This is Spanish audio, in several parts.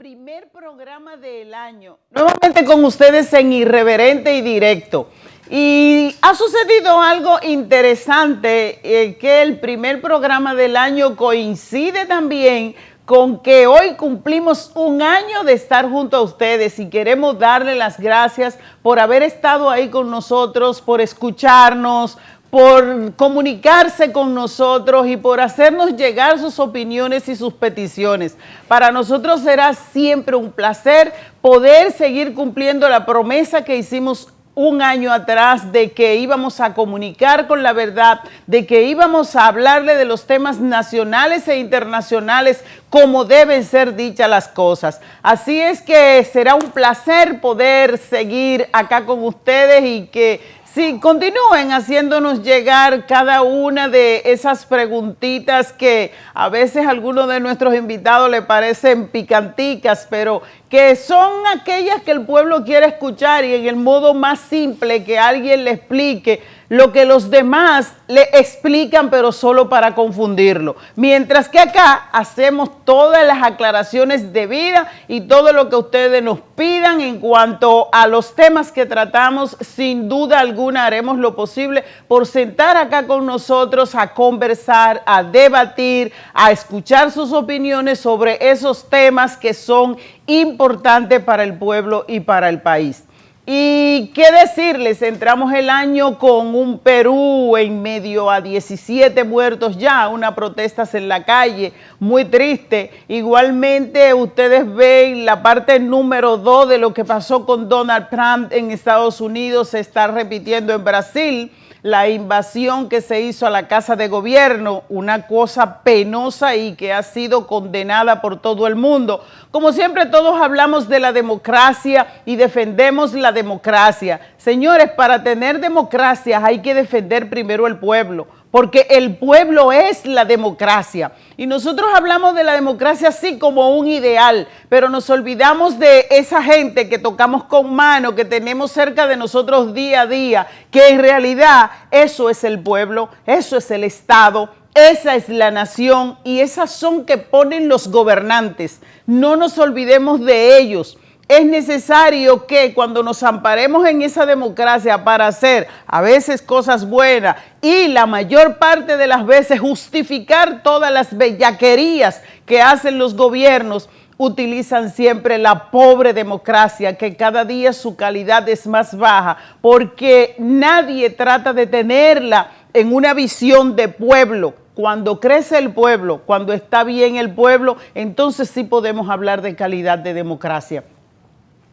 primer programa del año, nuevamente con ustedes en Irreverente y Directo. Y ha sucedido algo interesante, que el primer programa del año coincide también con que hoy cumplimos un año de estar junto a ustedes y queremos darle las gracias por haber estado ahí con nosotros, por escucharnos, por comunicarse con nosotros y por hacernos llegar sus opiniones y sus peticiones. Para nosotros será siempre un placer poder seguir cumpliendo la promesa que hicimos un año atrás de que íbamos a comunicar con la verdad, de que íbamos a hablarle de los temas nacionales e internacionales como deben ser dichas las cosas. Así es que será un placer poder seguir acá con ustedes y que sí, continúen haciéndonos llegar cada una de esas preguntitas que a veces a algunos de nuestros invitados le parecen picanticas, pero que son aquellas que el pueblo quiere escuchar y en el modo más simple que alguien le explique lo que los demás le explican, pero solo para confundirlo. Mientras que acá hacemos todas las aclaraciones debidas y todo lo que ustedes nos pidan en cuanto a los temas que tratamos, sin duda alguna haremos lo posible por sentar acá con nosotros a conversar, a debatir, a escuchar sus opiniones sobre esos temas que son importantes para el pueblo y para el país. Y qué decirles, entramos el año con un Perú en medio a 17 muertos ya, unas protestas en la calle, muy triste. Igualmente ustedes ven la parte número 2 de lo que pasó con Donald Trump en Estados Unidos, se está repitiendo en Brasil. La invasión que se hizo a la Casa de Gobierno, una cosa penosa y que ha sido condenada por todo el mundo. Como siempre, todos hablamos de la democracia y defendemos la democracia. Señores, para tener democracia hay que defender primero el pueblo, porque el pueblo es la democracia. Y nosotros hablamos de la democracia así como un ideal, pero nos olvidamos de esa gente que tocamos con mano, que tenemos cerca de nosotros día a día, que en realidad eso es el pueblo, eso es el Estado, esa es la nación y esas son que ponen los gobernantes. No nos olvidemos de ellos. Es necesario que cuando nos amparemos en esa democracia para hacer a veces cosas buenas y la mayor parte de las veces justificar todas las bellaquerías que hacen los gobiernos, utilizan siempre la pobre democracia, que cada día su calidad es más baja, porque nadie trata de tenerla en una visión de pueblo. Cuando crece el pueblo, cuando está bien el pueblo, entonces sí podemos hablar de calidad de democracia.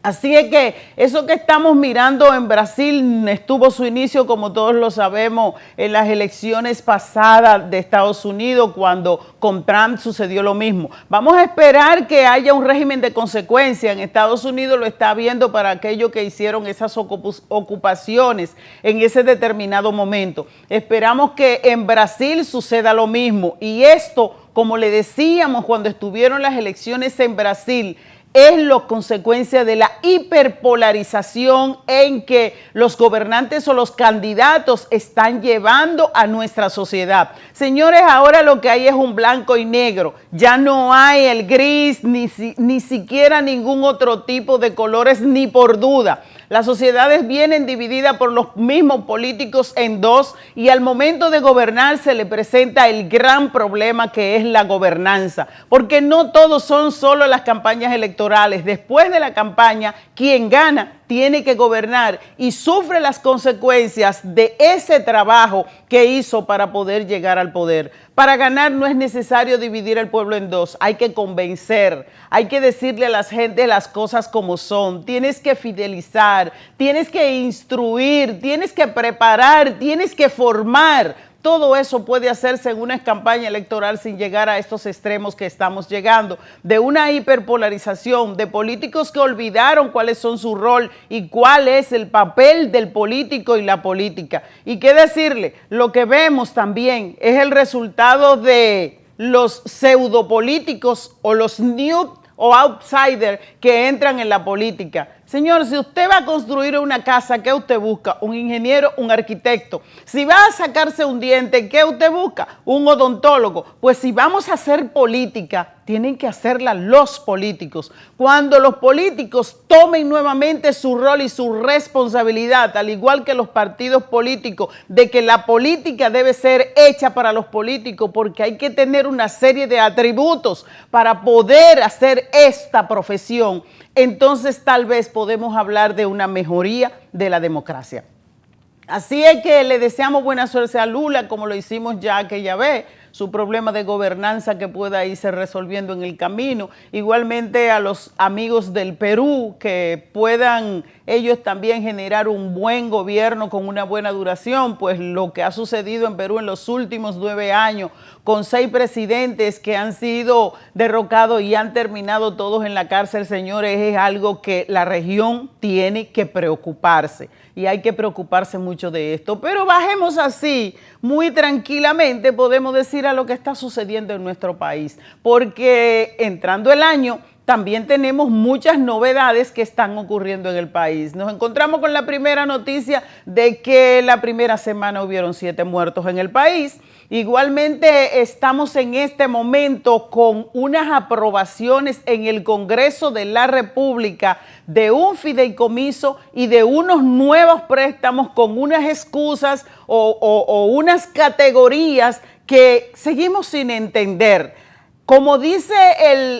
Así es que eso que estamos mirando en Brasil tuvo su inicio, como todos lo sabemos, en las elecciones pasadas de Estados Unidos, cuando con Trump sucedió lo mismo. Vamos a esperar que haya un régimen de consecuencia. En Estados Unidos lo está viendo para aquellos que hicieron esas ocupaciones en ese determinado momento. Esperamos que en Brasil suceda lo mismo. Y esto, como le decíamos cuando estuvieron las elecciones en Brasil, es la consecuencia de la hiperpolarización en que los gobernantes o los candidatos están llevando a nuestra sociedad. Señores, ahora lo que hay es un blanco y negro. Ya no hay el gris, ni siquiera ningún otro tipo de colores, ni por duda. Las sociedades vienen divididas por los mismos políticos en dos y al momento de gobernar se le presenta el gran problema que es la gobernanza, porque no todos son solo las campañas electorales. Después de la campaña, quien gana tiene que gobernar y sufre las consecuencias de ese trabajo que hizo para poder llegar al poder. Para ganar no es necesario dividir el pueblo en dos, hay que convencer, hay que decirle a la gente las cosas como son, tienes que fidelizar, tienes que instruir, tienes que preparar, tienes que formar. Todo eso puede hacerse en una campaña electoral sin llegar a estos extremos que estamos llegando, de una hiperpolarización, de políticos que olvidaron cuáles son su rol y cuál es el papel del político y la política. Y qué decirle, lo que vemos también es el resultado de los pseudopolíticos o los new o outsiders que entran en la política. Señor, si usted va a construir una casa, ¿qué usted busca? Un ingeniero, un arquitecto. Si va a sacarse un diente, ¿qué usted busca? Un odontólogo. Pues si vamos a hacer política, tienen que hacerla los políticos. Cuando los políticos tomen nuevamente su rol y su responsabilidad, al igual que los partidos políticos, de que la política debe ser hecha para los políticos, porque hay que tener una serie de atributos para poder hacer esta profesión, entonces tal vez podemos hablar de una mejoría de la democracia. Así es que le deseamos buena suerte a Lula, como lo hicimos ya aquella vez, su problema de gobernanza que pueda irse resolviendo en el camino. Igualmente a los amigos del Perú, que puedan ellos también generar un buen gobierno con una buena duración, pues lo que ha sucedido en Perú en los últimos 9 años, con 6 presidentes que han sido derrocados y han terminado todos en la cárcel, señores, es algo que la región tiene que preocuparse. Y hay que preocuparse mucho de esto. Pero bajemos así, muy tranquilamente, podemos decir a lo que está sucediendo en nuestro país. Porque entrando el año, también tenemos muchas novedades que están ocurriendo en el país. Nos encontramos con la primera noticia de que la primera semana hubieron 7 muertos en el país. Igualmente estamos en este momento con unas aprobaciones en el Congreso de la República de un fideicomiso y de unos nuevos préstamos con unas excusas o unas categorías que seguimos sin entender. Como dice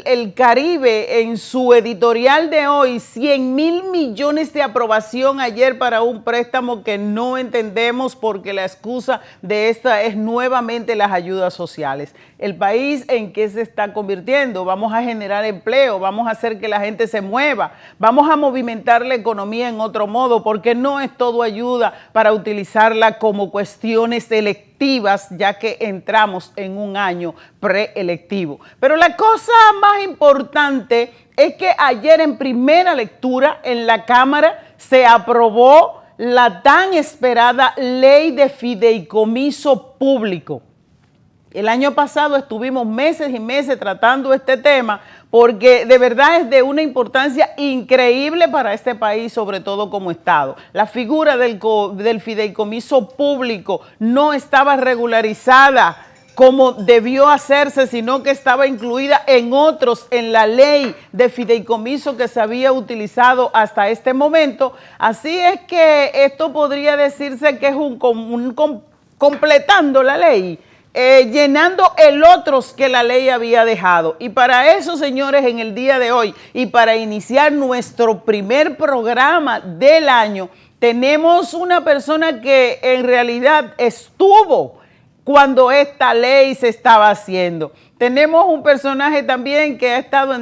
el Caribe en su editorial de hoy, 100,000 millones de aprobación ayer para un préstamo que no entendemos porque la excusa de esta es nuevamente las ayudas sociales. El país en qué se está convirtiendo, vamos a generar empleo, vamos a hacer que la gente se mueva, vamos a movimentar la economía en otro modo, porque no es todo ayuda para utilizarla como cuestiones electivas, ya que entramos en un año preelectivo. Pero la cosa más importante es que ayer en primera lectura en la Cámara se aprobó la tan esperada ley de fideicomiso público. El año pasado estuvimos meses y meses tratando este tema porque de verdad es de una importancia increíble para este país, sobre todo como Estado. La figura del fideicomiso público no estaba regularizada como debió hacerse, sino que estaba incluida en otros, en la ley de fideicomiso que se había utilizado hasta este momento. Así es que esto podría decirse que es completando la ley. Llenando el otros que la ley había dejado. Y para eso, señores, en el día de hoy y para iniciar nuestro primer programa del año, tenemos una persona que en realidad estuvo cuando esta ley se estaba haciendo. Tenemos un personaje también que ha estado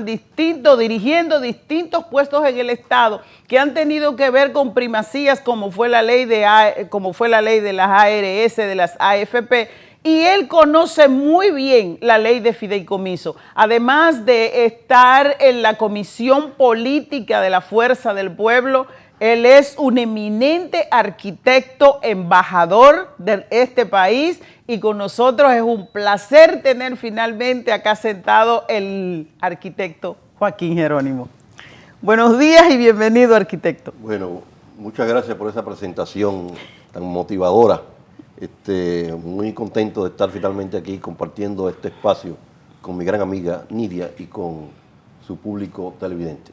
dirigiendo distintos puestos en el Estado que han tenido que ver con primacías como fue la ley de las ARS, de las AFP, y él conoce muy bien la ley de fideicomiso, además de estar en la Comisión Política de la Fuerza del Pueblo. Él es un eminente arquitecto, embajador de este país, y con nosotros es un placer tener finalmente acá sentado el arquitecto Joaquín Jerónimo. Buenos días y bienvenido, arquitecto. Bueno, muchas gracias por esa presentación tan motivadora. Muy contento de estar finalmente aquí compartiendo este espacio con mi gran amiga Nidia y con su público televidente.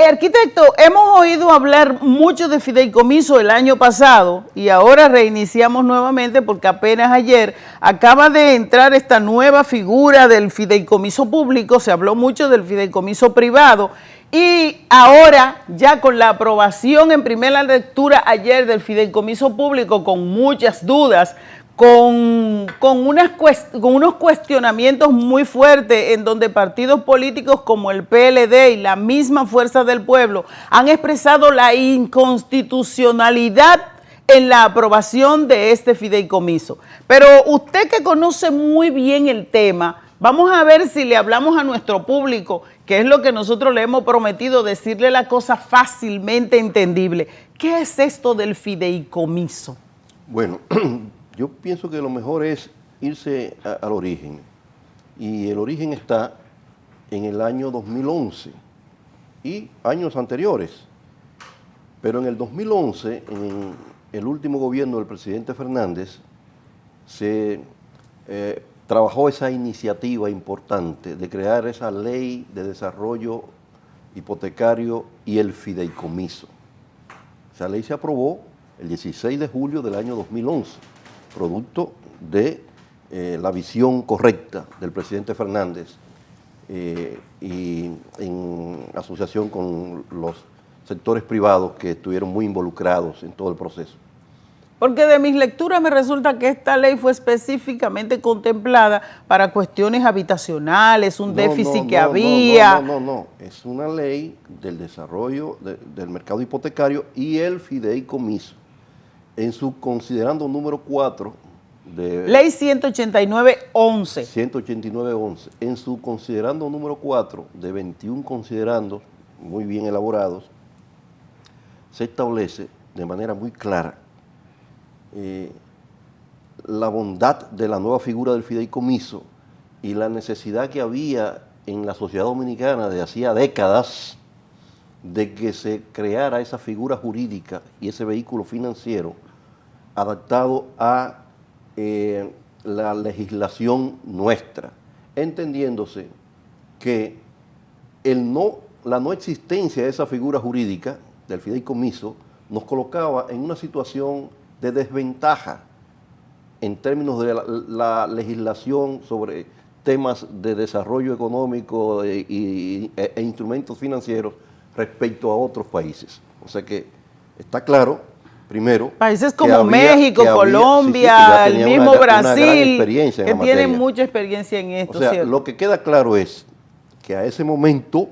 Arquitecto, hemos oído hablar mucho de fideicomiso el año pasado y ahora reiniciamos nuevamente porque apenas ayer acaba de entrar esta nueva figura del fideicomiso público. Se habló mucho del fideicomiso privado y ahora ya con la aprobación en primera lectura ayer del fideicomiso público, con muchas dudas, con unos cuestionamientos muy fuertes en donde partidos políticos como el PLD y la misma Fuerza del Pueblo han expresado la inconstitucionalidad en la aprobación de este fideicomiso. Pero usted que conoce muy bien el tema, vamos a ver si le hablamos a nuestro público, que es lo que nosotros le hemos prometido, decirle la cosa fácilmente entendible. ¿Qué es esto del fideicomiso? Bueno, yo pienso que lo mejor es irse al origen. Y el origen está en el año 2011 y años anteriores. Pero en el 2011, en el último gobierno del presidente Fernández, se trabajó esa iniciativa importante de crear esa ley de desarrollo hipotecario y el fideicomiso. Esa ley se aprobó el 16 de julio del año 2011, producto de la visión correcta del presidente Fernández y en asociación con los sectores privados que estuvieron muy involucrados en todo el proceso. Porque de mis lecturas me resulta que esta ley fue específicamente contemplada para cuestiones habitacionales, un déficit que había. No, es una ley del desarrollo del mercado hipotecario y el fideicomiso. En su considerando número 4 de... Ley 189-11. 189-11. En su considerando número 4 de 21 considerandos muy bien elaborados, se establece de manera muy clara la bondad de la nueva figura del fideicomiso y la necesidad que había en la sociedad dominicana de hacía décadas de que se creara esa figura jurídica y ese vehículo financiero adaptado a la legislación nuestra, entendiéndose que la no existencia de esa figura jurídica del fideicomiso nos colocaba en una situación de desventaja en términos de la legislación sobre temas de desarrollo económico e instrumentos financieros respecto a otros países. O sea que está claro, primero, países como México, Colombia, el mismo Brasil, que tienen mucha experiencia en esto. O sea, ¿cierto? Lo que queda claro es que a ese momento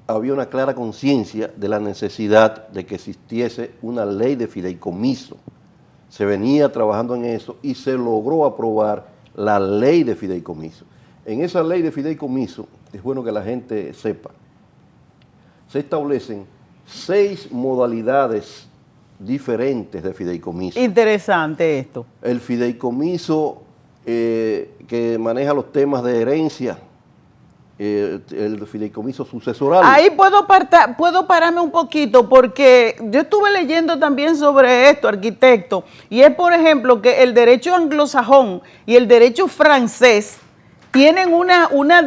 había una clara conciencia de la necesidad de que existiese una ley de fideicomiso. Se venía trabajando en eso y se logró aprobar la ley de fideicomiso. En esa ley de fideicomiso, es bueno que la gente sepa, se establecen 6 modalidades diferentes de fideicomiso. Interesante esto. El fideicomiso que maneja los temas de herencia, el fideicomiso sucesoral. Ahí puedo pararme un poquito porque yo estuve leyendo también sobre esto, arquitecto, y es por ejemplo que el derecho anglosajón y el derecho francés tienen una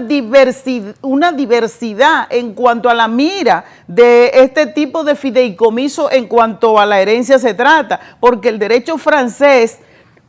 diversidad en cuanto a la mira de este tipo de fideicomiso en cuanto a la herencia se trata, porque el derecho francés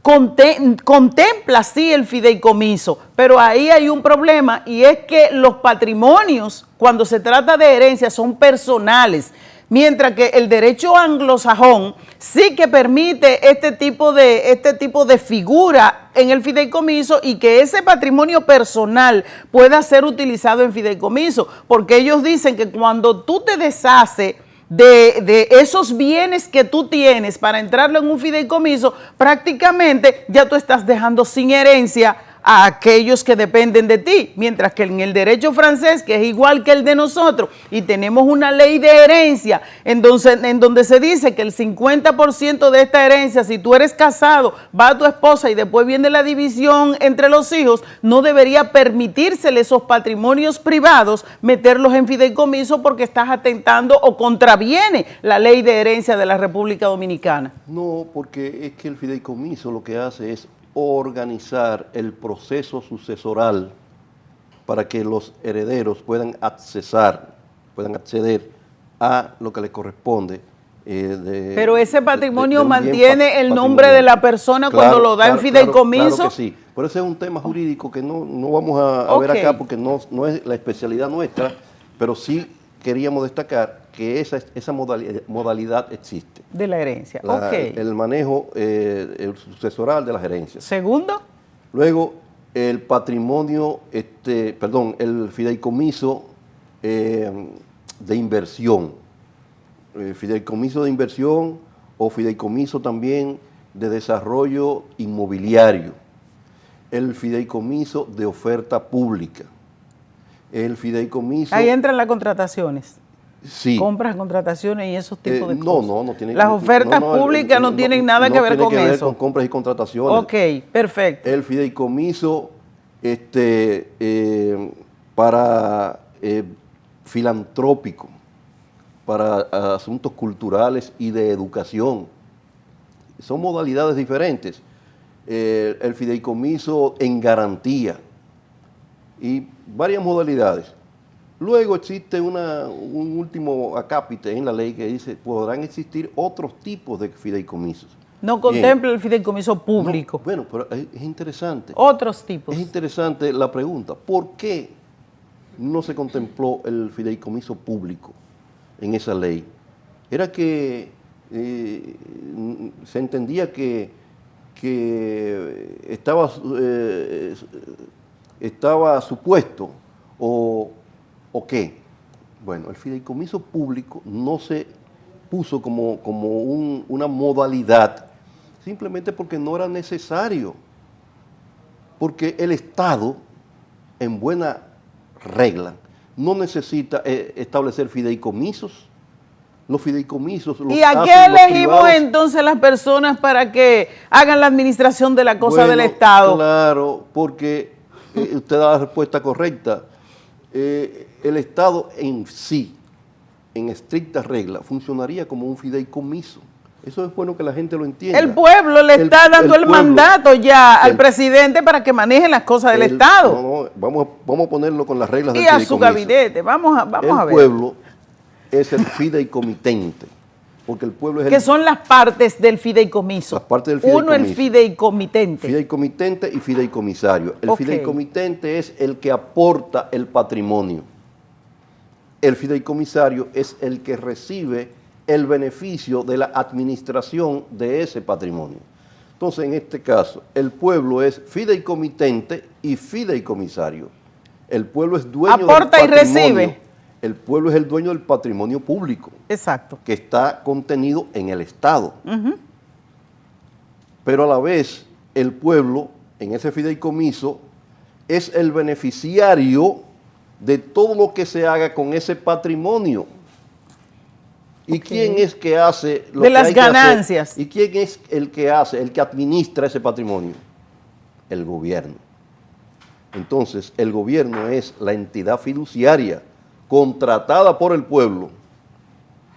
contempla sí el fideicomiso, pero ahí hay un problema y es que los patrimonios cuando se trata de herencia son personales, mientras que el derecho anglosajón sí que permite este tipo de figura en el fideicomiso y que ese patrimonio personal pueda ser utilizado en fideicomiso, porque ellos dicen que cuando tú te deshaces de esos bienes que tú tienes para entrarlo en un fideicomiso, prácticamente ya tú estás dejando sin herencia a aquellos que dependen de ti, mientras que en el derecho francés, que es igual que el de nosotros, y tenemos una ley de herencia, en donde se dice que el 50% de esta herencia, si tú eres casado, va a tu esposa y después viene la división entre los hijos, no debería permitírsele esos patrimonios privados meterlos en fideicomiso porque estás atentando o contraviene la ley de herencia de la República Dominicana. No, porque es que el fideicomiso lo que hace es organizar el proceso sucesoral para que los herederos puedan acceder a lo que les corresponde. Pero ese patrimonio mantiene el nombre de la persona cuando lo da en fideicomiso. Claro que sí, pero ese es un tema jurídico que no vamos a ver acá porque no es la especialidad nuestra, pero sí queríamos destacar que esa modalidad existe. De la herencia, El manejo el sucesoral de las herencias. Segundo. Luego, el patrimonio, el fideicomiso de inversión. Fideicomiso de inversión o fideicomiso también de desarrollo inmobiliario. El fideicomiso de oferta pública. El fideicomiso... Ahí entran las contrataciones. Sí. Compras, contrataciones y esos tipos de cosas. No tiene. Las ofertas públicas no tienen nada que ver con eso. No tiene que ver con compras y contrataciones. Ok, perfecto. El fideicomiso para filantrópico, para asuntos culturales y de educación. Son modalidades diferentes. el fideicomiso en garantía y varias modalidades. Luego existe un último acápite en la ley que dice podrán existir otros tipos de fideicomisos. No contempla el fideicomiso público. No, bueno, pero es interesante. Otros tipos. Es interesante la pregunta. ¿Por qué no se contempló el fideicomiso público en esa ley? Era que se entendía que estaba supuesto o qué. Bueno, el fideicomiso público no se puso como una modalidad simplemente porque no era necesario, porque el Estado, en buena regla, no necesita establecer fideicomisos. Los fideicomisos los ¿Y a qué elegimos entonces las personas para que hagan la administración de la cosa del Estado? Claro, porque usted da la respuesta correcta. El Estado en sí, en estricta regla, funcionaría como un fideicomiso. Eso es bueno que la gente lo entienda. El pueblo le está dando el mandato ya al presidente para que maneje las cosas del Estado. Vamos a ponerlo con las reglas del fideicomiso. Y a su gabinete, vamos a ver. El pueblo es el fideicomitente, porque el pueblo es ¿Qué son las partes del fideicomiso? Las partes del fideicomiso. Uno, el fideicomitente. Fideicomitente y fideicomisario. El fideicomitente es el que aporta el patrimonio. El fideicomisario es el que recibe el beneficio de la administración de ese patrimonio. Entonces, en este caso, el pueblo es fideicomitente y fideicomisario. El pueblo es dueño del patrimonio. Aporta y recibe. El pueblo es el dueño del patrimonio público. Exacto. Que está contenido en el Estado. Pero a la vez, el pueblo, en ese fideicomiso, es el beneficiario de todo lo que se haga con ese patrimonio. ¿Y quién es que hace lo de que las hay que ganancias? hacer? ¿Y quién es el que administra ese patrimonio? El gobierno. Entonces, el gobierno es la entidad fiduciaria contratada por el pueblo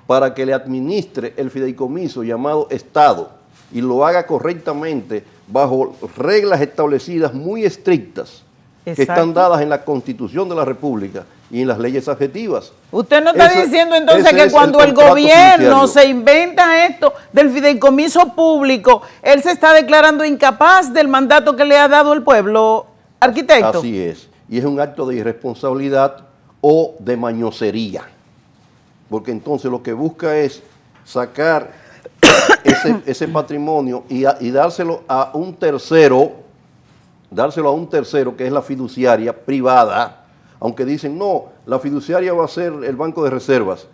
para que le administre el fideicomiso llamado Estado y lo haga correctamente bajo reglas establecidas muy estrictas. Exacto. Que están dadas en la Constitución de la República y en las leyes adjetivas. Usted no está diciendo entonces que cuando el gobierno se inventa esto del fideicomiso público, él se está declarando incapaz del mandato que le ha dado el pueblo, arquitecto. Así es, y es un acto de irresponsabilidad o de mañosería, porque entonces lo que busca es sacar ese patrimonio y dárselo a un tercero, que es la fiduciaria privada, aunque dicen, no, la fiduciaria va a ser el banco de reservas,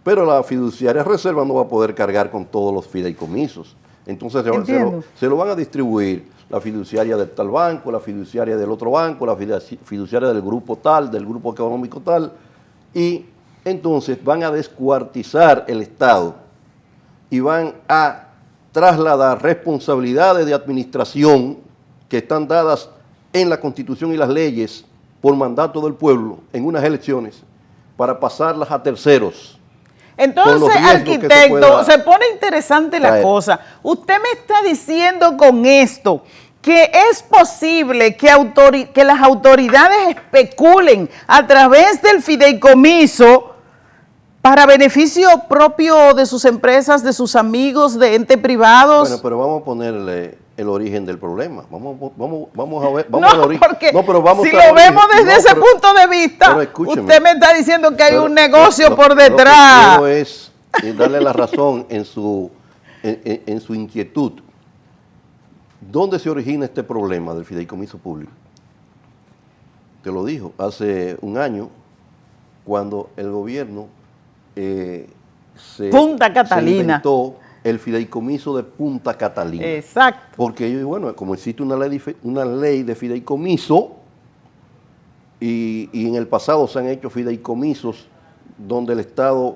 pero la fiduciaria reserva no va a poder cargar con todos los fideicomisos. Entonces se lo van a distribuir la fiduciaria de tal banco, la fiduciaria del otro banco, la fiduciaria del grupo tal, del grupo económico tal, y entonces van a descuartizar el Estado y van a trasladar responsabilidades de administración que están dadas en la Constitución y las leyes por mandato del pueblo en unas elecciones para pasarlas a terceros. Entonces, arquitecto, se pone interesante la cosa. Usted me está diciendo con esto que es posible que las autoridades especulen a través del fideicomiso para beneficio propio de sus empresas, de sus amigos, de entes privados. Bueno, pero vamos a ponerle el origen del problema. Vamos a ver. Porque si lo vemos desde ese punto de vista, usted me está diciendo que hay un negocio por detrás. Lo que quiero es darle la razón en su inquietud. ¿Dónde se origina este problema del fideicomiso público? Te lo dijo hace un año, cuando el gobierno Punta Catalina. Se inventó el fideicomiso de Punta Catalina. Exacto. Porque ellos, bueno, como existe una ley de fideicomiso, y en el pasado se han hecho fideicomisos donde el Estado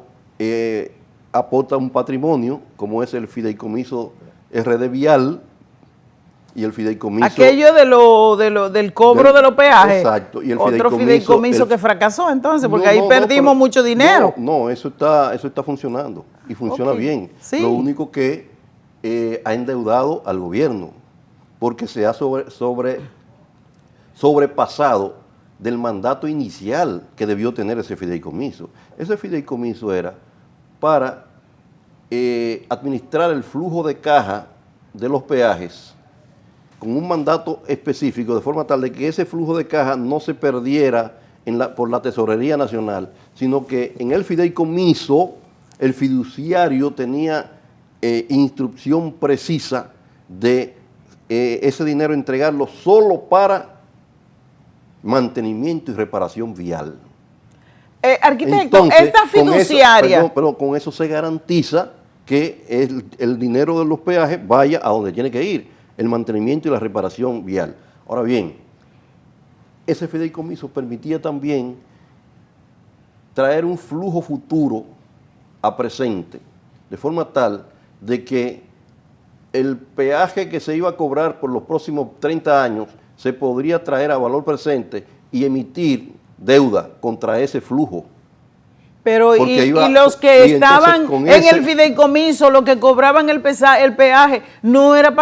aporta un patrimonio, como es el fideicomiso RD Vial y el fideicomiso... Aquello del cobro de los peajes. Exacto. Y el otro fideicomiso que fracasó entonces, porque ahí perdimos mucho dinero. No, eso está funcionando y funciona bien. Sí. Lo único que ha endeudado al gobierno, porque se ha sobrepasado del mandato inicial que debió tener ese fideicomiso. Ese fideicomiso era para administrar el flujo de caja de los peajes con un mandato específico, de forma tal de que ese flujo de caja no se perdiera por la Tesorería Nacional, sino que en el fideicomiso el fiduciario tenía instrucción precisa de ese dinero entregarlo solo para mantenimiento y reparación vial. Arquitecto, Entonces, esta fiduciaria... pero con eso se garantiza que el dinero de los peajes vaya a donde tiene que ir, el mantenimiento y la reparación vial. Ahora bien, ese fideicomiso permitía también traer un flujo futuro a presente, de forma tal de que el peaje que se iba a cobrar por los próximos 30 años se podría traer a valor presente y emitir deuda contra ese flujo. Pero y los que estaban en el fideicomiso, los que cobraban el peaje, ¿no era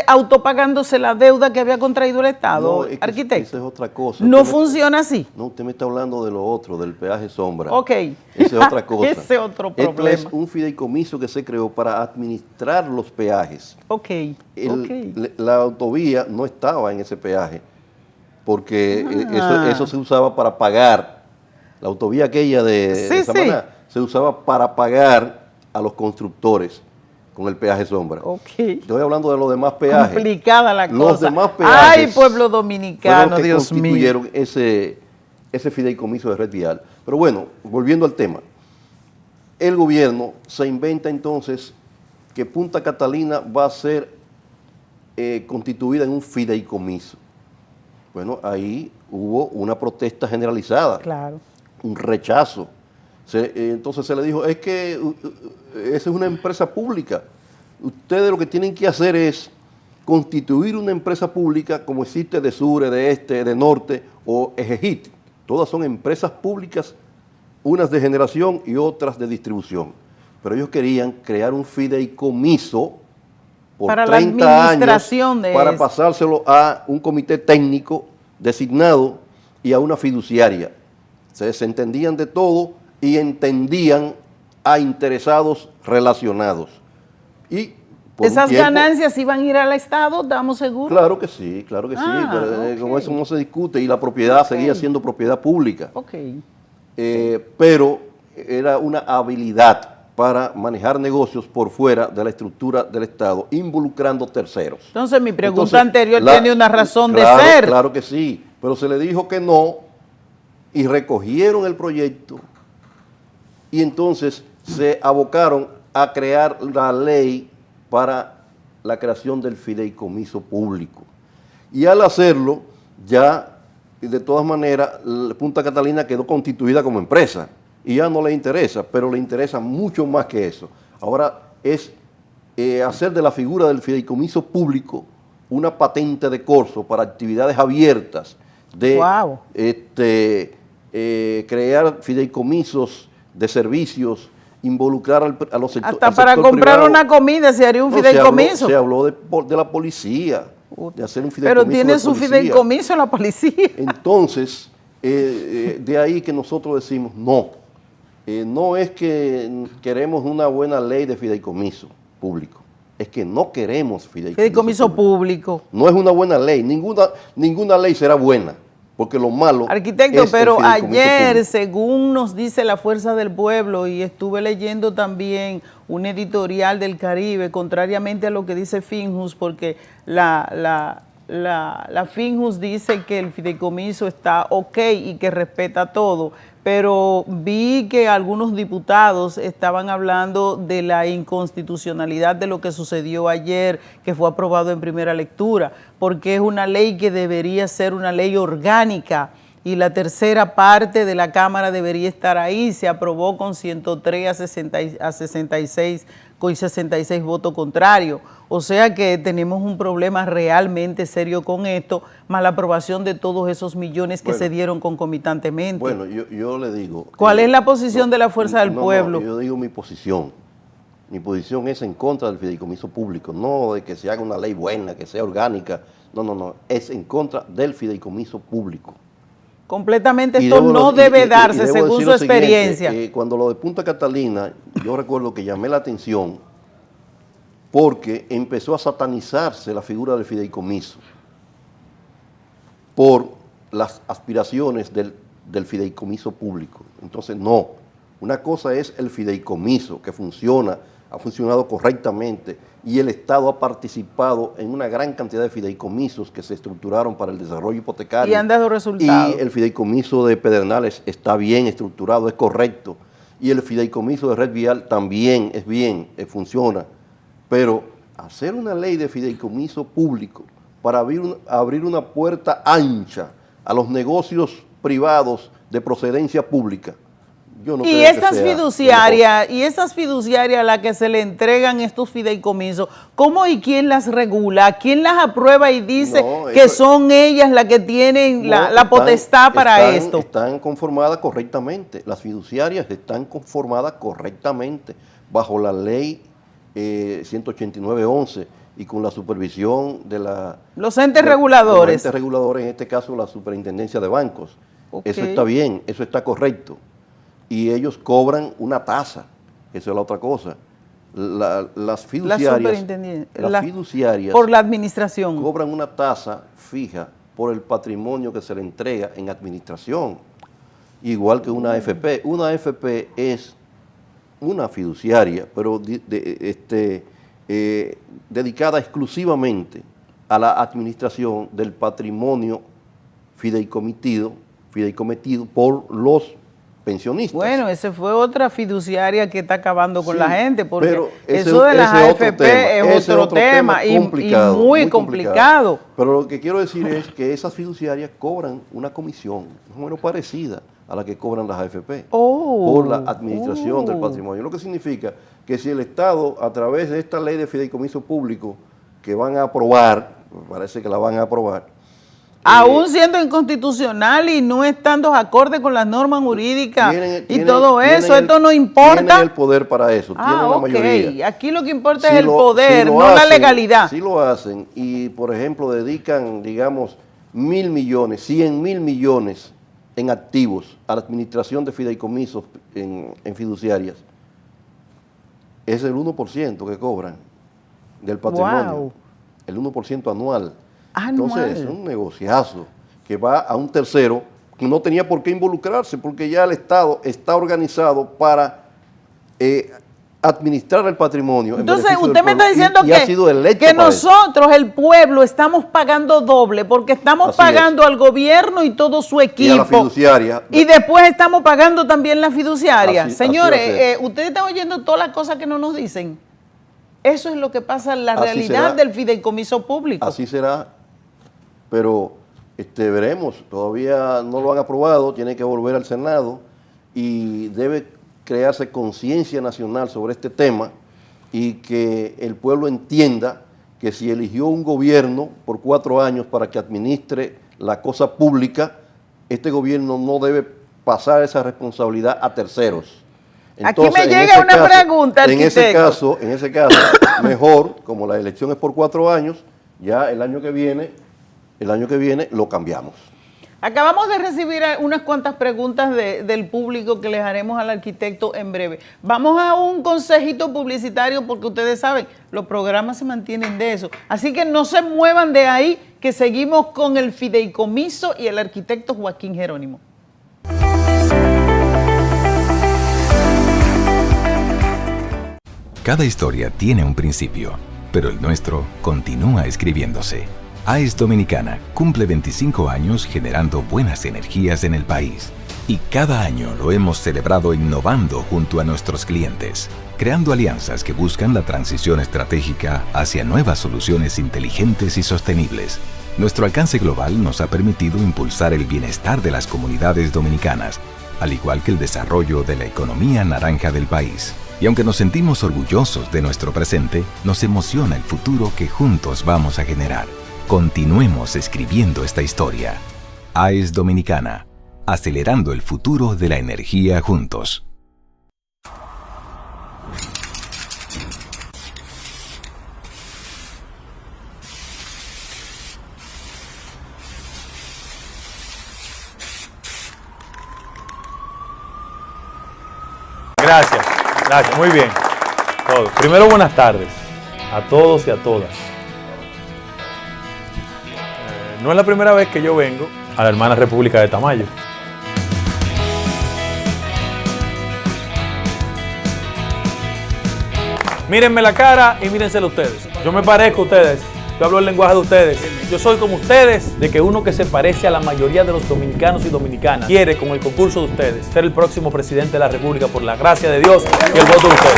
autopagándose la deuda que había contraído el Estado, no, arquitecto? Esa es otra cosa. ¿No funciona así? No, usted me está hablando de lo otro, del peaje sombra. Ok. Esa es otra cosa. Ese es otro problema. Esto es un fideicomiso que se creó para administrar los peajes. Ok. La autovía no estaba en ese peaje, porque eso se usaba para pagar. La autovía aquella de Samaná se usaba para pagar a los constructores con el peaje sombra. Estoy hablando de los demás peajes. Complicada la cosa. Los demás peajes. Ay, pueblo dominicano, que Dios mío. Constituyeron ese fideicomiso de red vial. Pero bueno, volviendo al tema. El gobierno se inventa entonces que Punta Catalina va a ser constituida en un fideicomiso. Bueno, ahí hubo una protesta generalizada. Claro. Un rechazo. Entonces se le dijo, es que esa es una empresa pública. Ustedes lo que tienen que hacer es constituir una empresa pública como existe de Sur, de Este, de Norte o Ejejit. Todas son empresas públicas, unas de generación y otras de distribución. Pero ellos querían crear un fideicomiso por para 30 la administración años para pasárselo a un comité técnico designado y a una fiduciaria. Se entendían de todo y entendían a interesados relacionados. Y ¿esas ganancias iban a ir al Estado, estamos seguros? Claro que sí, pero como eso no se discute y la propiedad seguía siendo propiedad pública. Pero era una habilidad para manejar negocios por fuera de la estructura del Estado, involucrando terceros. Entonces mi pregunta anterior tiene una razón de ser. Claro que sí, pero se le dijo que no y recogieron el proyecto y entonces se abocaron a crear la ley para la creación del fideicomiso público. Y al hacerlo, ya de todas maneras, Punta Catalina quedó constituida como empresa y ya no le interesa, pero le interesa mucho más que eso. Ahora es hacer de la figura del fideicomiso público una patente de corso para actividades abiertas, de crear fideicomisos de servicios, involucrar a los sectores. Hasta para comprar privado. Una comida se haría un fideicomiso. Se habló de la policía, de hacer un fideicomiso. Pero tiene su fideicomiso la policía. Entonces, de ahí que nosotros decimos no. No es que queremos una buena ley de fideicomiso público, es que no queremos fideicomiso público. No es una buena ley, ninguna ley será buena. Porque lo malo. Arquitecto, pero ayer, público. Según nos dice la Fuerza del Pueblo, y estuve leyendo también un editorial del Caribe, contrariamente a lo que dice Finjus, porque la Finjus dice que el fideicomiso está ok y que respeta todo, pero vi que algunos diputados estaban hablando de la inconstitucionalidad de lo que sucedió ayer, que fue aprobado en primera lectura, porque es una ley que debería ser una ley orgánica y la tercera parte de la Cámara debería estar ahí. Se aprobó con 103 a 66 con 66 votos contrarios. O sea que tenemos un problema realmente serio con esto, más la aprobación de todos esos millones que se dieron concomitantemente. Bueno, yo le digo... ¿Cuál es la posición de la Fuerza del Pueblo? Yo digo mi posición. mi posición es en contra del fideicomiso público, no de que se haga una ley buena, que sea orgánica, no, es en contra del fideicomiso público. Completamente esto no debe darse según su experiencia. Cuando lo de Punta Catalina, yo recuerdo que llamé la atención porque empezó a satanizarse la figura del fideicomiso por las aspiraciones del fideicomiso público. Entonces, no. Una cosa es el fideicomiso, que ha funcionado correctamente, y el Estado ha participado en una gran cantidad de fideicomisos que se estructuraron para el desarrollo hipotecario. Y han dado resultados. Y el fideicomiso de Pedernales está bien estructurado, es correcto. Y el fideicomiso de Red Vial también es bien, funciona. Pero hacer una ley de fideicomiso público para abrir una puerta ancha a los negocios privados de procedencia pública, yo no creo que sea y estas fiduciarias a las que se le entregan estos fideicomisos, ¿cómo y quién las regula? ¿Quién las aprueba y dice que son ellas las que tienen la potestad para esto? Están conformadas correctamente, las fiduciarias están conformadas correctamente bajo la ley 189-11 y con la supervisión de los entes reguladores. Los entes reguladores, en este caso la Superintendencia de Bancos. Okay. Eso está bien, eso está correcto. Y ellos cobran una tasa, eso es la otra cosa. Las fiduciarias por la administración cobran una tasa fija por el patrimonio que se le entrega en administración, igual que una AFP. Una AFP es una fiduciaria, pero dedicada exclusivamente a la administración del patrimonio fideicometido por los pensionistas. Bueno, esa fue otra fiduciaria que está acabando con la gente, porque pero eso de las AFP es otro tema y muy complicado. Pero lo que quiero decir es que esas fiduciarias cobran una comisión más o menos parecida a la que cobran las AFP por la administración del patrimonio. Lo que significa que si el Estado, a través de esta ley de fideicomiso público que van a aprobar, parece que la van a aprobar, aún siendo inconstitucional y no estando acorde con las normas jurídicas todo eso, esto no importa. Tienen el poder para eso, tienen la mayoría. Aquí lo que importa es el poder, no la legalidad. Si lo hacen y, por ejemplo, dedican, digamos, 1.000 millones, 100.000 millones en activos a la administración de fideicomisos en fiduciarias, es el 1% que cobran del patrimonio, wow. El 1% anual. Entonces es un negociazo que va a un tercero que no tenía por qué involucrarse, porque ya el Estado está organizado para administrar el patrimonio. Entonces usted me está diciendo que nosotros, el pueblo, estamos pagando doble, porque estamos pagando al gobierno y todo su equipo. Y a la fiduciaria. Y después estamos pagando también la fiduciaria. Señores, ustedes están oyendo todas las cosas que no nos dicen. Eso es lo que pasa en la realidad del fideicomiso público. Así será. Pero veremos, todavía no lo han aprobado, tiene que volver al Senado y debe crearse conciencia nacional sobre este tema y que el pueblo entienda que si eligió un gobierno por 4 años para que administre la cosa pública, este gobierno no debe pasar esa responsabilidad a terceros. Entonces, aquí me llega una pregunta, arquitecto. En ese caso, mejor, como la elección es por 4 años, ya el año que viene lo cambiamos. Acabamos de recibir unas cuantas preguntas del público que les haremos al arquitecto en breve. Vamos a un consejito publicitario porque ustedes saben, los programas se mantienen de eso. Así que no se muevan de ahí, que seguimos con el fideicomiso y el arquitecto Joaquín Jerónimo. Cada historia tiene un principio, pero el nuestro continúa escribiéndose. AES Dominicana cumple 25 años generando buenas energías en el país. Y cada año lo hemos celebrado innovando junto a nuestros clientes, creando alianzas que buscan la transición estratégica hacia nuevas soluciones inteligentes y sostenibles. Nuestro alcance global nos ha permitido impulsar el bienestar de las comunidades dominicanas, al igual que el desarrollo de la economía naranja del país. Y aunque nos sentimos orgullosos de nuestro presente, nos emociona el futuro que juntos vamos a generar. Continuemos escribiendo esta historia. AES Dominicana, acelerando el futuro de la energía juntos. gracias. Gracias, muy bien. Todo. Primero, buenas tardes a todos y a todas. No es la primera vez que yo vengo a la hermana República de Tamayo. Mírenme la cara y mírenselo ustedes. Yo me parezco a ustedes. Yo hablo el lenguaje de ustedes. Yo soy como ustedes, de que uno que se parece a la mayoría de los dominicanos y dominicanas quiere, con el concurso de ustedes, ser el próximo presidente de la República por la gracia de Dios y el voto de ustedes.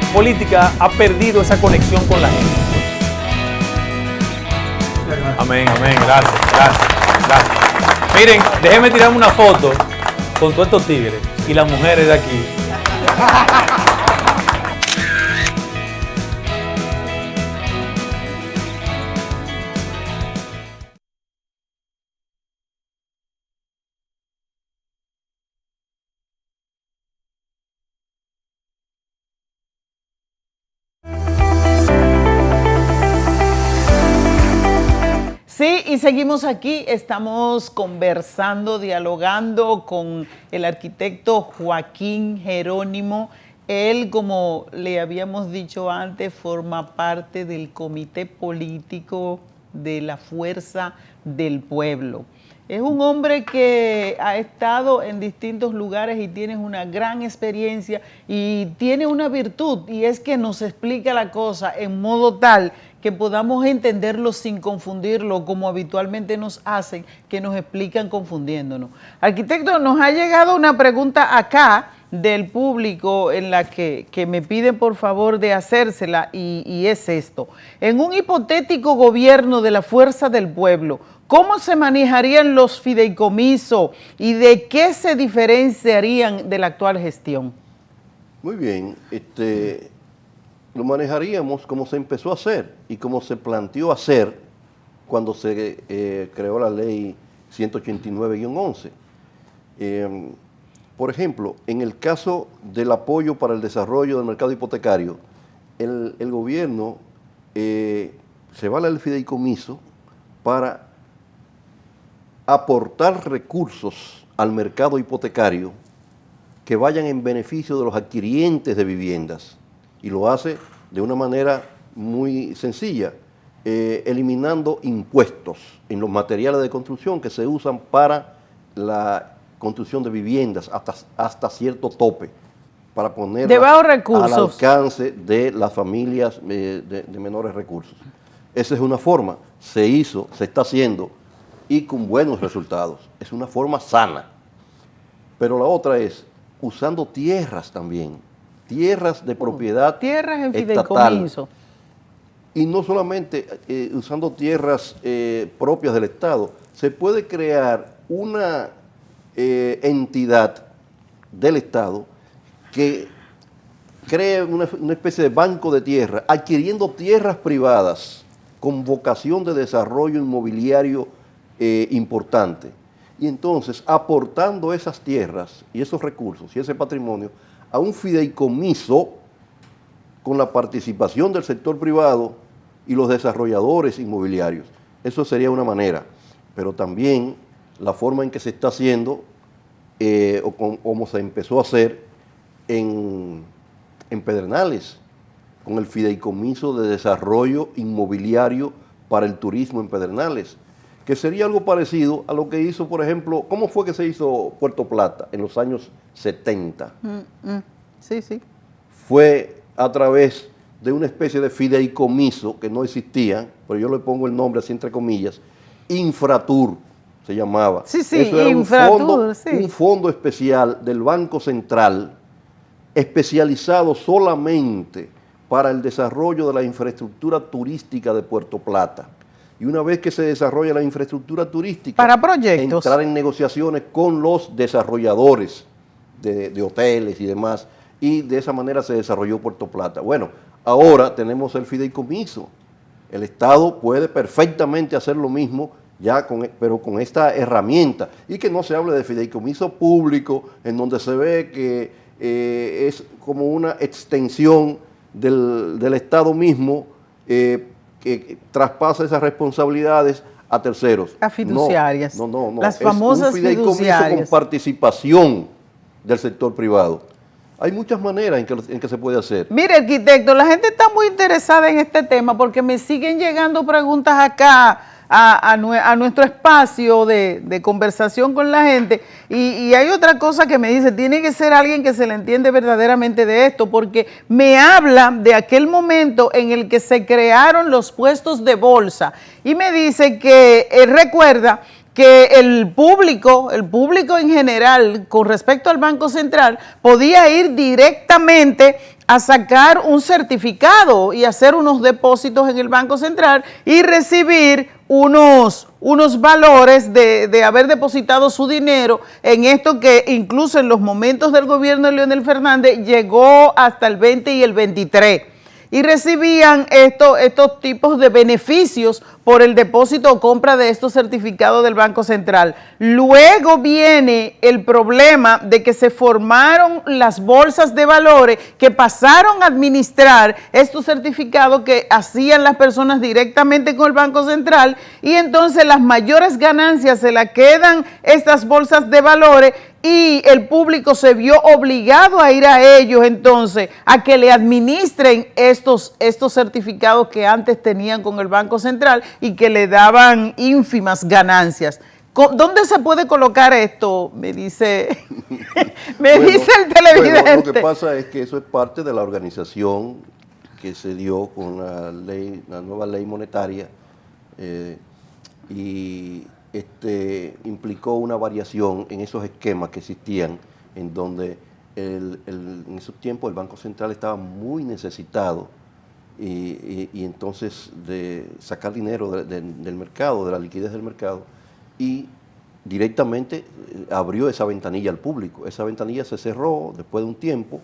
La política ha perdido esa conexión con la gente. Amén, amén. Gracias, gracias, gracias. Miren, déjenme tirarme una foto con todos estos tigres y las mujeres de aquí. Sí, y seguimos aquí, estamos conversando, dialogando con el arquitecto Joaquín Jerónimo. Él, como le habíamos dicho antes, forma parte del comité político de la Fuerza del Pueblo. Es un hombre que ha estado en distintos lugares y tiene una gran experiencia y tiene una virtud, y es que nos explica la cosa en modo tal que podamos entenderlo sin confundirlo, como habitualmente nos hacen, que nos explican confundiéndonos. Arquitecto, nos ha llegado una pregunta acá del público en la que me piden por favor de hacérsela, y es esto. En un hipotético gobierno de la Fuerza del Pueblo, ¿cómo se manejarían los fideicomisos y de qué se diferenciarían de la actual gestión? Muy bien, lo manejaríamos como se empezó a hacer y como se planteó hacer cuando se creó la ley 189-11. Por ejemplo, en el caso del apoyo para el desarrollo del mercado hipotecario, el gobierno se vale el fideicomiso para aportar recursos al mercado hipotecario que vayan en beneficio de los adquirientes de viviendas, y lo hace de una manera muy sencilla, eliminando impuestos en los materiales de construcción que se usan para la construcción de viviendas hasta cierto tope, para poner al alcance de las familias de menores recursos. Esa es una forma, se hizo, se está haciendo, y con buenos resultados. Es una forma sana. Pero la otra es usando tierras también, tierras de propiedad tierras en estatal. Fideicomiso. Y no solamente usando tierras propias del Estado, se puede crear una entidad del Estado que cree una especie de banco de tierra, adquiriendo tierras privadas con vocación de desarrollo inmobiliario importante, y entonces aportando esas tierras y esos recursos y ese patrimonio a un fideicomiso con la participación del sector privado y los desarrolladores inmobiliarios. Eso sería una manera, pero también la forma en que se está haciendo o como se empezó a hacer en Pedernales, con el fideicomiso de desarrollo inmobiliario para el turismo en Pedernales, que sería algo parecido a lo que hizo, por ejemplo, ¿cómo fue que se hizo Puerto Plata en los años 70? Sí, sí. Fue a través de una especie de fideicomiso que no existía, pero yo le pongo el nombre así entre comillas, Infratur se llamaba. Sí, sí, eso era Infratur, un fondo especial del Banco Central, especializado solamente para el desarrollo de la infraestructura turística de Puerto Plata. Y una vez que se desarrolla la infraestructura turística, para proyectos, entrar en negociaciones con los desarrolladores de hoteles y demás, y de esa manera se desarrolló Puerto Plata. Bueno, ahora tenemos el fideicomiso. El Estado puede perfectamente hacer lo mismo, pero con esta herramienta, y que no se hable de fideicomiso público, en donde se ve que es como una extensión del Estado mismo, que traspasa esas responsabilidades a terceros. A fiduciarias. No. Las famosas es un fideicomiso fiduciarias. con participación del sector privado. Hay muchas maneras en que se puede hacer. Mire, arquitecto, la gente está muy interesada en este tema porque me siguen llegando preguntas acá a nuestro espacio de conversación con la gente y hay otra cosa que me dice, tiene que ser alguien que se le entiende verdaderamente de esto, porque me habla de aquel momento en el que se crearon los puestos de bolsa y me dice que recuerda que el público en general, con respecto al Banco Central, podía ir directamente a sacar un certificado y hacer unos depósitos en el Banco Central y recibir unos valores de haber depositado su dinero en esto que incluso en los momentos del gobierno de Leonel Fernández llegó hasta el 20 y el 23. Y recibían estos tipos de beneficios por el depósito o compra de estos certificados del Banco Central. Luego viene el problema de que se formaron las bolsas de valores que pasaron a administrar estos certificados que hacían las personas directamente con el Banco Central y entonces las mayores ganancias se las quedan estas bolsas de valores y el público se vio obligado a ir a ellos entonces a que le administren estos certificados que antes tenían con el Banco Central y que le daban ínfimas ganancias. ¿Dónde se puede colocar esto? Me dice, dice el televidente. Bueno, lo que pasa es que eso es parte de la organización que se dio con la nueva ley monetaria y implicó una variación en esos esquemas que existían, en donde en esos tiempos el Banco Central estaba muy necesitado y entonces de sacar dinero del mercado, de la liquidez del mercado, y directamente abrió esa ventanilla al público. Esa ventanilla se cerró después de un tiempo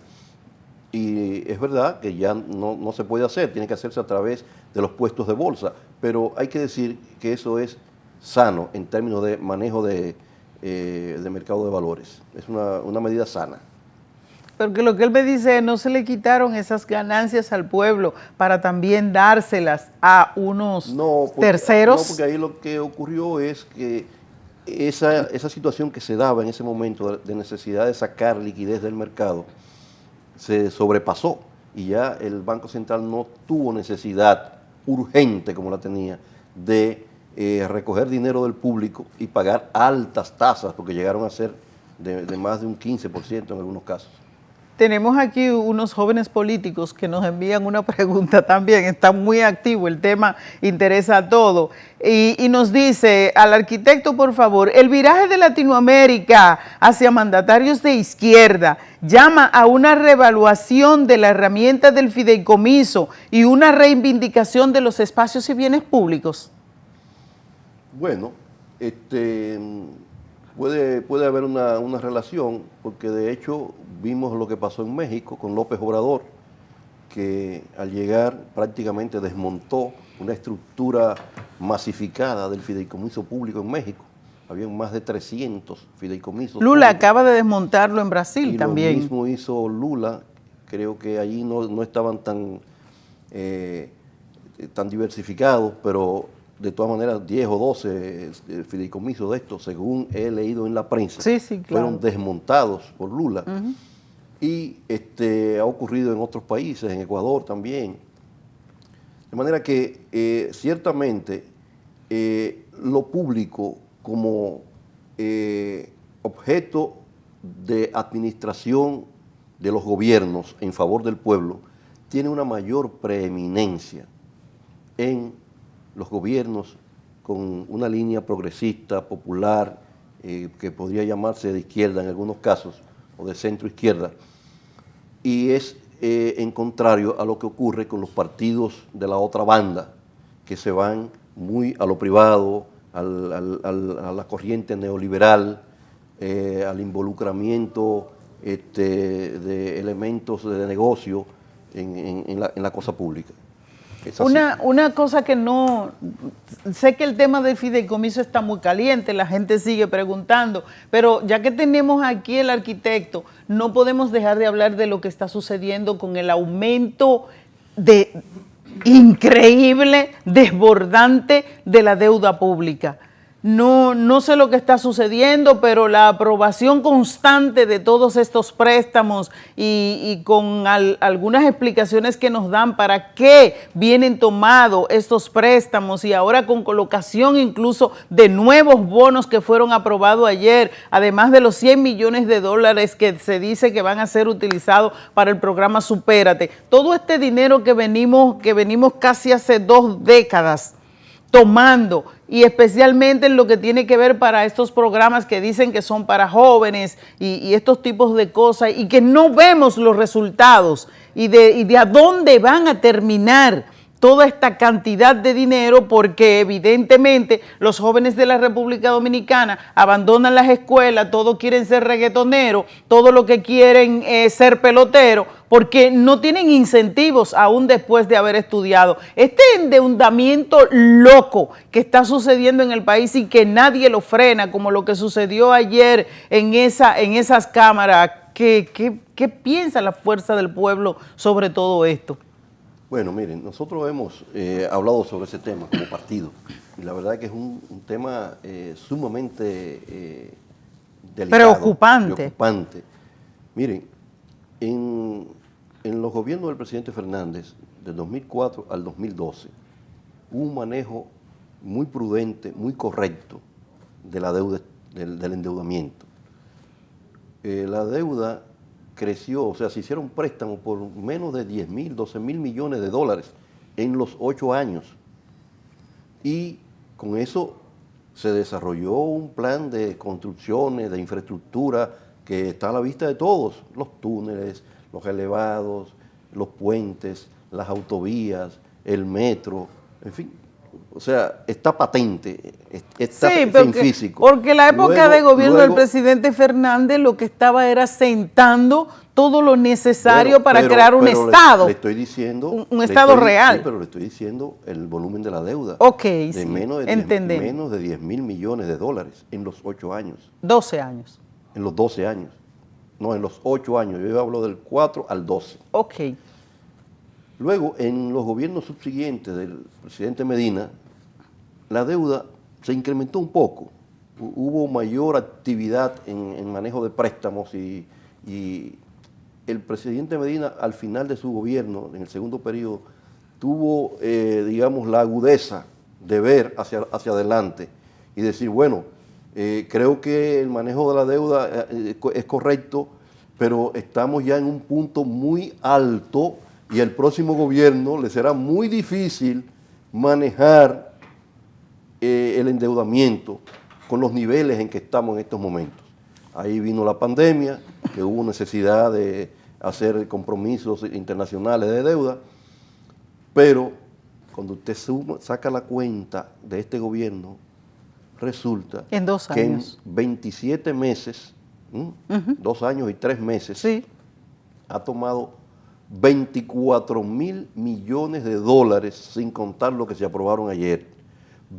y es verdad que ya no se puede hacer, tiene que hacerse a través de los puestos de bolsa, pero hay que decir que eso es sano en términos de manejo de mercado de valores. Es una medida sana. Porque lo que él me dice, no se le quitaron esas ganancias al pueblo para también dárselas a unos terceros. No, porque ahí lo que ocurrió es que esa situación que se daba en ese momento de necesidad de sacar liquidez del mercado se sobrepasó y ya el Banco Central no tuvo necesidad urgente como la tenía de recoger dinero del público y pagar altas tasas, porque llegaron a ser de más de un 15% en algunos casos. Tenemos aquí unos jóvenes políticos que nos envían una pregunta también, está muy activo, el tema interesa a todo. Y nos dice al arquitecto, por favor, el viraje de Latinoamérica hacia mandatarios de izquierda llama a una reevaluación de la herramienta del fideicomiso y una reivindicación de los espacios y bienes públicos. Bueno, puede haber una relación, porque de hecho vimos lo que pasó en México con López Obrador, que al llegar prácticamente desmontó una estructura masificada del fideicomiso público en México. Habían más de 300 fideicomisos. Lula acaba de desmontarlo en Brasil y también. Lo mismo hizo Lula, creo que allí no estaban tan diversificados, pero de todas maneras 10 o 12 fideicomisos de estos, según he leído en la prensa, sí, claro, fueron desmontados por Lula. Y ha ocurrido en otros países, en Ecuador también. De manera que ciertamente lo público como objeto de administración de los gobiernos en favor del pueblo tiene una mayor preeminencia en los gobiernos con una línea progresista, popular, que podría llamarse de izquierda en algunos casos, o de centro izquierda, y es en contrario a lo que ocurre con los partidos de la otra banda, que se van muy a lo privado, a la corriente neoliberal, al involucramiento de elementos de negocio en la cosa pública. Una cosa que no, sé que el tema del fideicomiso está muy caliente, la gente sigue preguntando, pero ya que tenemos aquí el arquitecto, no podemos dejar de hablar de lo que está sucediendo con el aumento increíble, desbordante de la deuda pública. No sé lo que está sucediendo, pero la aprobación constante de todos estos préstamos y con algunas explicaciones que nos dan para qué vienen tomados estos préstamos y ahora con colocación incluso de nuevos bonos que fueron aprobados ayer, además de los 100 millones de dólares que se dice que van a ser utilizados para el programa Supérate. Todo este dinero que venimos casi hace 2 décadas tomando, y especialmente en lo que tiene que ver para estos programas que dicen que son para jóvenes y estos tipos de cosas, y que no vemos los resultados y de a dónde van a terminar toda esta cantidad de dinero, porque evidentemente los jóvenes de la República Dominicana abandonan las escuelas, todos quieren ser reggaetoneros, todo lo que quieren es ser pelotero, porque no tienen incentivos aún después de haber estudiado. Este endeudamiento loco que está sucediendo en el país y que nadie lo frena, como lo que sucedió ayer en esas cámaras, ¿qué piensa la fuerza del pueblo sobre todo esto? Bueno, miren, nosotros hemos hablado sobre ese tema como partido, y la verdad que es un tema sumamente delicado, preocupante. Miren, en los gobiernos del presidente Fernández, del 2004 al 2012, hubo un manejo muy prudente, muy correcto de la deuda, del endeudamiento. La deuda creció, o sea, se hicieron préstamos por menos de 10.000, 12.000 millones de dólares en los 8 años. Y con eso se desarrolló un plan de construcciones, de infraestructura que está a la vista de todos, los túneles, los elevados, los puentes, las autovías, el metro, en fin. O sea, está patente, está en físico. Porque la época de gobierno del presidente Fernández lo que estaba era sentando todo lo necesario para crear un Estado. Le estoy diciendo, un Estado real. Sí, pero le estoy diciendo el volumen de la deuda. Ok, de sí, menos de 10 mil millones de dólares en los 8 años. 12 años. En los 12 años. No, en los 8 años. Yo hablo del 4 al 12. Ok. Luego, en los gobiernos subsiguientes del presidente Medina, la deuda se incrementó un poco. Hubo mayor actividad en manejo de préstamos y el presidente Medina, al final de su gobierno, en el segundo periodo, tuvo, digamos, la agudeza de ver hacia adelante y decir, bueno, creo que el manejo de la deuda es correcto, pero estamos ya en un punto muy alto y al próximo gobierno le será muy difícil manejar el endeudamiento con los niveles en que estamos en estos momentos. Ahí vino la pandemia, que hubo necesidad de hacer compromisos internacionales de deuda, pero cuando usted saca la cuenta de este gobierno, resulta en 2 que años. en 27 meses, 2 años y 3 meses, sí, ha tomado 24.000 millones de dólares, sin contar lo que se aprobaron ayer.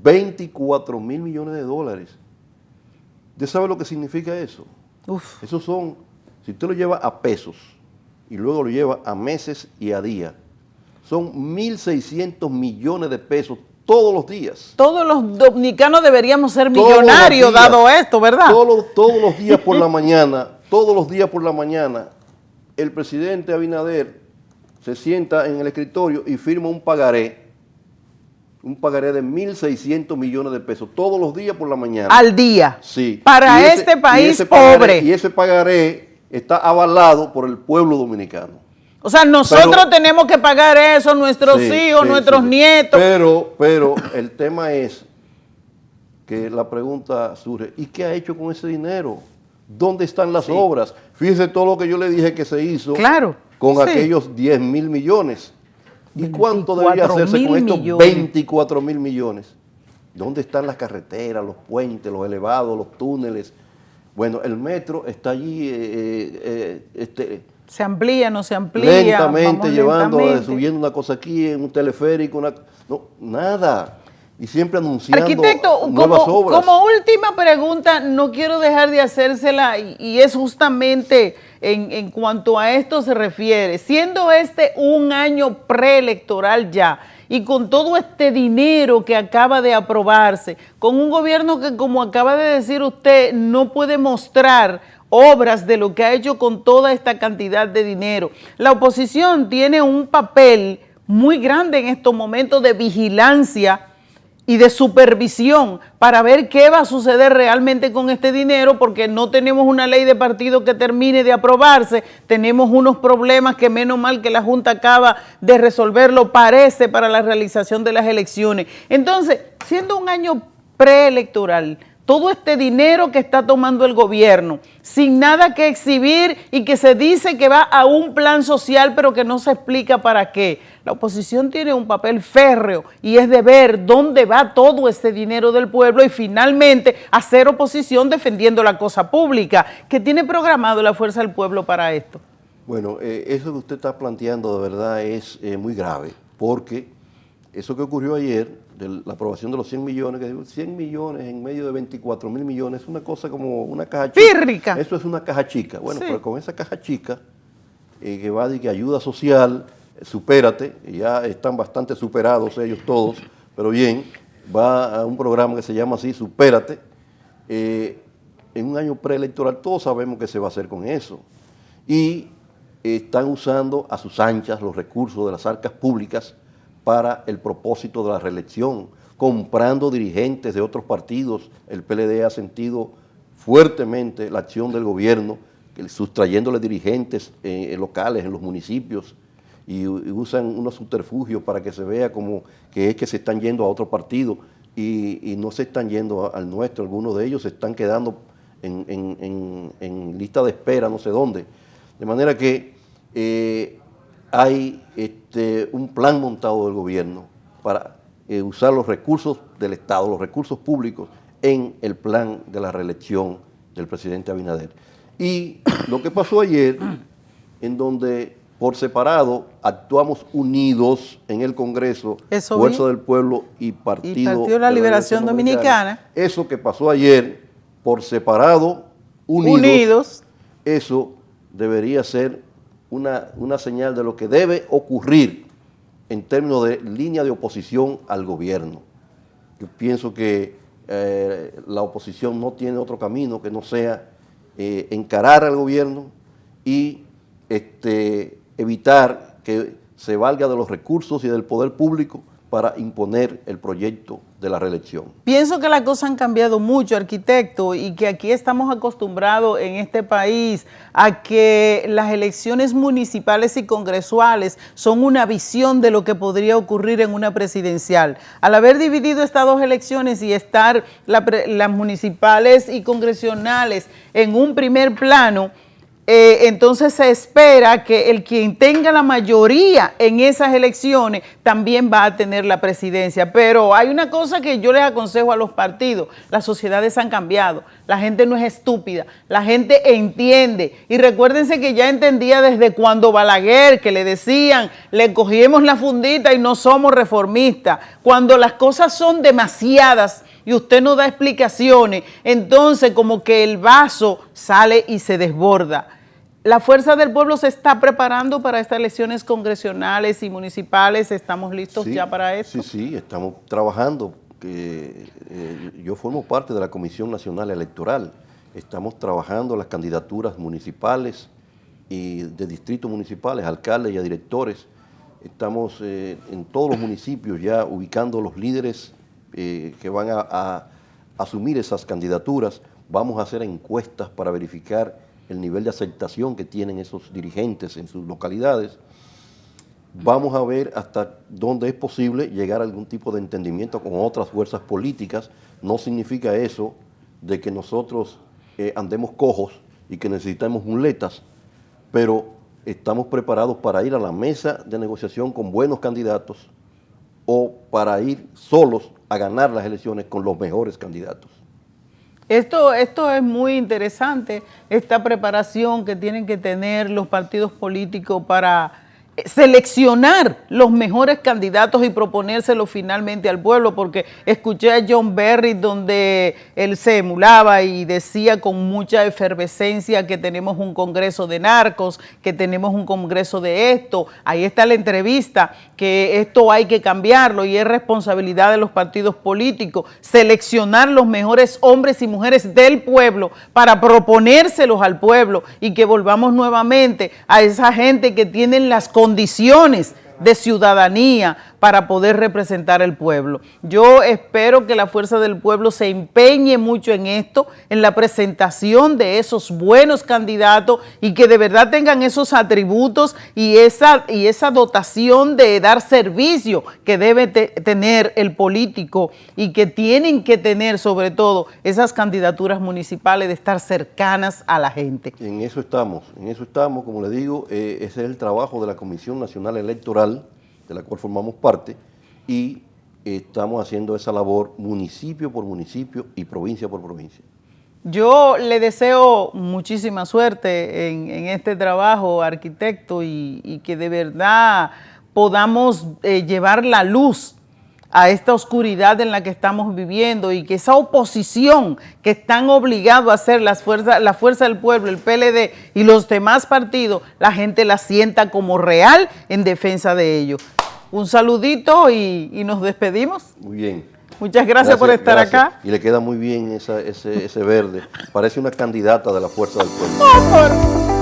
24.000 millones de dólares. ¿Usted sabe lo que significa eso? Uf. Esos son, si usted lo lleva a pesos y luego lo lleva a meses y a días, son 1.600 millones de pesos todos los días. Todos los dominicanos deberíamos ser millonarios dado esto, ¿verdad? Todos los días por la mañana, el presidente Abinader se sienta en el escritorio y firma un pagaré de 1.600 millones de pesos, todos los días por la mañana. Al día. Sí. Para este país pobre. Y ese pagaré está avalado por el pueblo dominicano. O sea, nosotros tenemos que pagar eso, nuestros hijos, nuestros nietos. Pero el tema es que la pregunta surge, ¿y qué ha hecho con ese dinero? ¿Dónde están las obras? Fíjese todo lo que yo le dije que se hizo con aquellos 10.000 millones. ¿Y cuánto debería hacerse con estos 24.000 millones? ¿Dónde están las carreteras, los puentes, los elevados, los túneles? Bueno, el metro está allí, se amplía, no se amplía. Lentamente, subiendo una cosa aquí, en un teleférico, no, nada. y siempre anunciando Arquitecto, nuevas obras. Como última pregunta, no quiero dejar de hacérsela y es justamente en cuanto a esto se refiere. Siendo este un año preelectoral ya y con todo este dinero que acaba de aprobarse, con un gobierno que, como acaba de decir usted, no puede mostrar obras de lo que ha hecho con toda esta cantidad de dinero, la oposición tiene un papel muy grande en estos momentos de vigilancia y de supervisión para ver qué va a suceder realmente con este dinero, porque no tenemos una ley de partido que termine de aprobarse, tenemos unos problemas que menos mal que la Junta acaba de resolverlo, parece, para la realización de las elecciones. Entonces, siendo un año preelectoral, todo este dinero que está tomando el gobierno, sin nada que exhibir y que se dice que va a un plan social, pero que no se explica para qué. La oposición tiene un papel férreo y es de ver dónde va todo este dinero del pueblo y finalmente hacer oposición defendiendo la cosa pública. ¿Qué tiene programado la Fuerza del Pueblo para esto? Bueno, eso que usted está planteando de verdad es muy grave, porque eso que ocurrió ayer, de la aprobación de los 100 millones, que digo, 100 millones en medio de 24.000 millones, es una cosa como una caja chica. Pírrica. Eso es una caja chica. Bueno, Sí. pero con esa caja chica, que va de que ayuda social, supérate, y ya están bastante superados ellos todos, pero bien, va a un programa que se llama así, Supérate. En un año preelectoral todos sabemos qué se va a hacer con eso. Y están usando a sus anchas los recursos de las arcas públicas para el propósito de la reelección, comprando dirigentes de otros partidos. El PLD ha sentido fuertemente la acción del gobierno, sustrayéndole dirigentes locales en los municipios, y usan unos subterfugios para que se vea como que es que se están yendo a otro partido y no se están yendo al nuestro. Algunos de ellos se están quedando en lista de espera, no sé dónde. De manera que hay un plan montado del gobierno para usar los recursos del Estado, los recursos públicos, en el plan de la reelección del presidente Abinader. Y lo que pasó ayer, en donde por separado actuamos unidos en el Congreso, Eso Fuerza vi. del Pueblo y Partido de la Liberación Dominicana. Eso que pasó ayer, por separado, unidos, eso debería ser una señal de lo que debe ocurrir en términos de línea de oposición al gobierno. Yo pienso que la oposición no tiene otro camino que no sea encarar al gobierno y evitar que se valga de los recursos y del poder público para imponer el proyecto de la reelección. Pienso que las cosas han cambiado mucho, arquitecto, y que aquí estamos acostumbrados en este país a que las elecciones municipales y congresuales son una visión de lo que podría ocurrir en una presidencial. Al haber dividido estas dos elecciones y estar las municipales y congresionales en un primer plano, entonces se espera que quien tenga la mayoría en esas elecciones también va a tener la presidencia. Pero hay una cosa que yo les aconsejo a los partidos: las sociedades han cambiado, la gente no es estúpida, la gente entiende. Y recuérdense que ya entendía desde cuando Balaguer, que le decían, le cogimos la fundita y no somos reformistas. Cuando las cosas son demasiadas y usted no da explicaciones, entonces como que el vaso sale y se desborda. ¿La Fuerza del Pueblo se está preparando para estas elecciones congresionales y municipales? ¿Estamos listos ya para eso? Sí, estamos trabajando. Yo formo parte de la Comisión Nacional Electoral. Estamos trabajando las candidaturas municipales y de distritos municipales, alcaldes y a directores. Estamos en todos los municipios ya ubicando los líderes que van a asumir esas candidaturas. Vamos a hacer encuestas para verificar el nivel de aceptación que tienen esos dirigentes en sus localidades. Vamos a ver hasta dónde es posible llegar a algún tipo de entendimiento con otras fuerzas políticas. No significa eso de que nosotros andemos cojos y que necesitamos muletas, pero estamos preparados para ir a la mesa de negociación con buenos candidatos o para ir solos a ganar las elecciones con los mejores candidatos. Esto es muy interesante, esta preparación que tienen que tener los partidos políticos para seleccionar los mejores candidatos y proponérselos finalmente al pueblo, porque escuché a John Berry donde él se emulaba y decía con mucha efervescencia que tenemos un congreso de narcos, que tenemos un congreso de esto. Ahí está la entrevista, que esto hay que cambiarlo y es responsabilidad de los partidos políticos seleccionar los mejores hombres y mujeres del pueblo para proponérselos al pueblo y que volvamos nuevamente a esa gente que tienen las condiciones de ciudadanía para poder representar el pueblo. Yo espero que la Fuerza del Pueblo se empeñe mucho en esto, en la presentación de esos buenos candidatos y que de verdad tengan esos atributos y esa dotación de dar servicio que debe tener el político y que tienen que tener sobre todo esas candidaturas municipales de estar cercanas a la gente. En eso estamos, como le digo, ese es el trabajo de la Comisión Nacional Electoral, de la cual formamos parte, y estamos haciendo esa labor municipio por municipio y provincia por provincia. Yo le deseo muchísima suerte en este trabajo, arquitecto, y que de verdad podamos llevar la luz a esta oscuridad en la que estamos viviendo y que esa oposición que están obligados a hacer la Fuerza del Pueblo, el PLD y los demás partidos, la gente la sienta como real en defensa de ellos. Un saludito y nos despedimos. Muy bien. Muchas gracias por estar acá. Y le queda muy bien ese verde. Parece una candidata de la Fuerza del Pueblo. Oh,